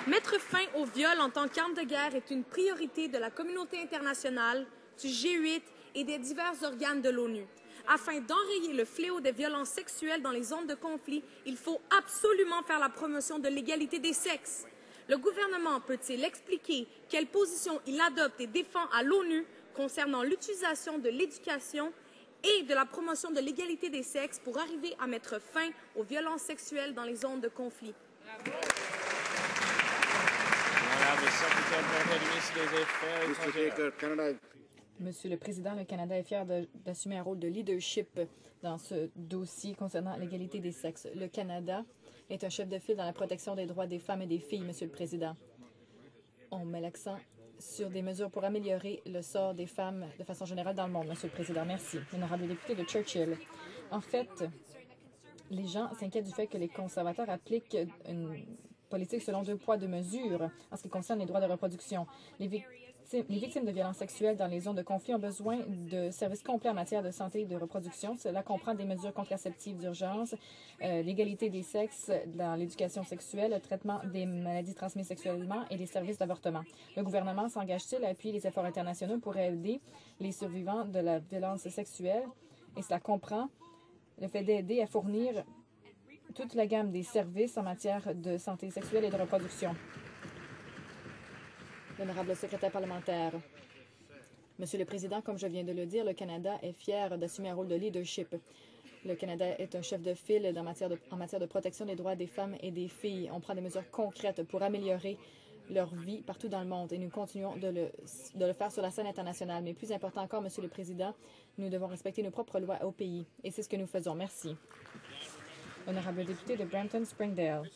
Mettre fin au viol en tant qu'arme de guerre est une priorité de la communauté internationale, du G8 et des divers organes de l'ONU. Afin d'enrayer le fléau des violences sexuelles dans les zones de conflit, il faut absolument faire la promotion de l'égalité des sexes. Le gouvernement peut-il expliquer quelle position il adopte et défend à l'ONU concernant l'utilisation de l'éducation et de la promotion de l'égalité des sexes pour arriver à mettre fin aux violences sexuelles dans les zones de conflit? Monsieur le Président, le Canada est fier d'assumer un rôle de leadership dans ce dossier concernant l'égalité des sexes. Le Canada est un chef de file dans la protection des droits des femmes et des filles, Monsieur le Président. On met l'accent sur des mesures pour améliorer le sort des femmes de façon générale dans le monde, Monsieur le Président. Merci. Honorable député de Churchill. En fait, les gens s'inquiètent du fait que les conservateurs appliquent une politique selon 2 poids, 2 mesures en ce qui concerne les droits de reproduction. Les victimes de violences sexuelles dans les zones de conflit ont besoin de services complets en matière de santé et de reproduction. Cela comprend des mesures contraceptives d'urgence, l'égalité des sexes dans l'éducation sexuelle, le traitement des maladies transmises sexuellement et des services d'avortement. Le gouvernement s'engage-t-il à appuyer les efforts internationaux pour aider les survivants de la violence sexuelle? Et cela comprend le fait d'aider à fournir toute la gamme des services en matière de santé sexuelle et de reproduction. L'honorable secrétaire parlementaire. Monsieur le Président, comme je viens de le dire, le Canada est fier d'assumer un rôle de leadership. Le Canada est un chef de file en matière de protection des droits des femmes et des filles. On prend des mesures concrètes pour améliorer leur vie partout dans le monde et nous continuons de le faire sur la scène internationale. Mais plus important encore, Monsieur le Président, nous devons respecter nos propres lois au pays et c'est ce que nous faisons. Merci. Honorable député de Brampton-Springdale.